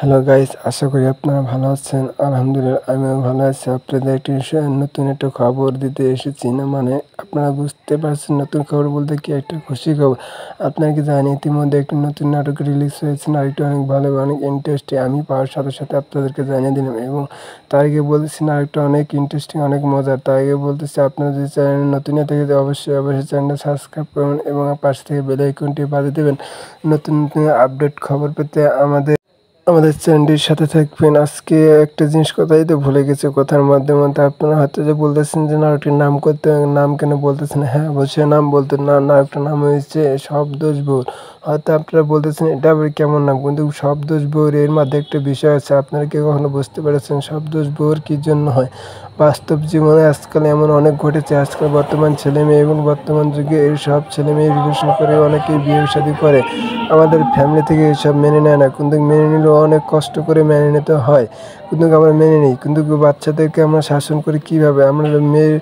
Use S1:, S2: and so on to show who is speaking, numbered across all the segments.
S1: Hello guys, আশা করি আপনারা ভালো আছেন। আলহামদুলিল্লাহ আমিও ভালো আছি। আপনাদের একটি নতুন একটা খবর দিতে এসেছি। না মানে আপনারা বুঝতে পারছেন, নতুন খবর বলতে কি একটা খুশি খবর। আপনারা কি জানেন ইতিমধ্যে একটি নতুন নাটক রিলিজ হয়েছে, নাটকটি অনেক ভালো, অনেক ইন্টারেস্টিং। আমি পাওয়ার সাথে সাথে আপনাদেরকে জানিয়ে দিলাম এবং তার আগে বলতেছি নাটকটা অনেক ইন্টারেস্টিং, অনেক মজার। তার আগে বলতেছি আপনারা যদি চ্যানেল নতুন থেকে অবশ্যই চ্যানেলটা সাবস্ক্রাইব করবেন এবং পাশে থেকে বেল আইকনটি বাজিয়ে দেবেন নতুন নতুন আপডেট খবর পেতে আমাদের চ্যানেলটির সাথে থাকবেন। আজকে একটা জিনিস কথাই তো ভুলে গেছি কথার মাধ্যমে আপনারা হয়তো যে বলতেছেন যে নাটকটির নাম কেন বলতেছেন। হ্যাঁ, অবশ্যই নাম বলতে না, নাটকটার নাম হয়েছে সব দোষ বউর। হয়তো আপনারা বলতেছেন এটা আবার কেমন নাম, কিন্তু সব দোষ বউর এর মধ্যে একটা বিষয় আছে। আপনারা কি কখনো বুঝতে পেরেছেন সব দোষ বউর কী জন্য হয়? বাস্তব জীবনে আজকাল এমন অনেক ঘটেছে। আজকাল বর্তমান ছেলে মেয়ে এবং বর্তমান যুগে এই সব ছেলে মেয়ে রিলেশন করে অনেকেই বিয়ে শাদী করে। আমাদের ফ্যামিলি থেকে এসব মেনে নেয় না, কিন্তু মেনে নিলেও অনেক কষ্ট করে মেনে নিতে হয়। কিন্তু আমরা মেনে নিই, কিন্তু বাচ্চাদেরকে আমরা শাসন করি কীভাবে? আমরা মেয়ে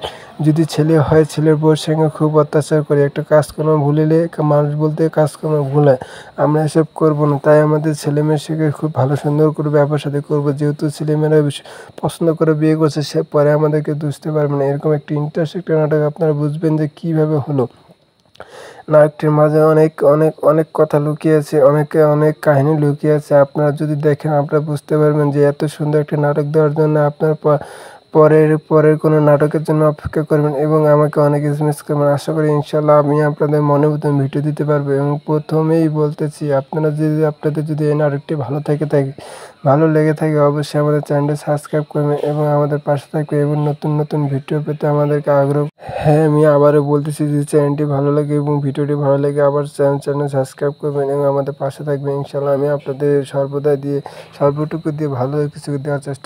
S1: যদি ছেলে হয়, ছেলের বউর সঙ্গে খুব অত্যাচার করি। একটা কাজকর্ম ভুলিলে মানুষ বলতে কাজকর্ম ভুলায়। আমরা এসব করবো না, তাই আমাদের ছেলে মেয়ের সঙ্গে খুব ভালো সুন্দর করে ব্যবহার সাথে করবো। যেহেতু ছেলেমেয়েরা পছন্দ করে বিয়ে করছে, সে পরে আমাদেরকে বুঝতে পারবে না। এরকম একটি ইন্টারেস্টিং একটা নাটক আপনারা বুঝবেন যে কীভাবে হলো। নাটকটির মাঝে অনেক অনেক অনেক কথা লুকিয়ে আছে, অনেক কাহিনী লুকিয়ে আছে। আপনারা যদি দেখেন আপনারা বুঝতে পারবেন যে এত সুন্দর একটা নাটক দেওয়ার জন্য আপনার পরের কোনো নাটকের জন্য অপেক্ষা করবেন এবং আমাকে অনেক এসএমএস করবেন। আশা করি ইনশাল্লাহ আমি আপনাদের মনের মতন ভিডিও দিতে পারবো। এবং প্রথমেই বলতেছি, আপনাদের যদি এই নাটকটি ভালো লেগে থাকে অবশ্যই আমাদের চ্যানেলটা সাবস্ক্রাইব করবেন এবং আমাদের পাশে থাকবে এবং নতুন নতুন ভিডিও পেতে আমাদেরকে আগ্রহ। হ্যাঁ, আমি আবারও বলতেছি, যদি চ্যানেলটি ভালো লাগে এবং ভিডিওটি ভালো লাগে আবার চ্যানেল সাবস্ক্রাইব করবেন এবং আমাদের পাশে থাকবেন। ইনশাল্লাহ আমি আপনাদের সর্বটুকু দিয়ে ভালো কিছু দেওয়ার চেষ্টা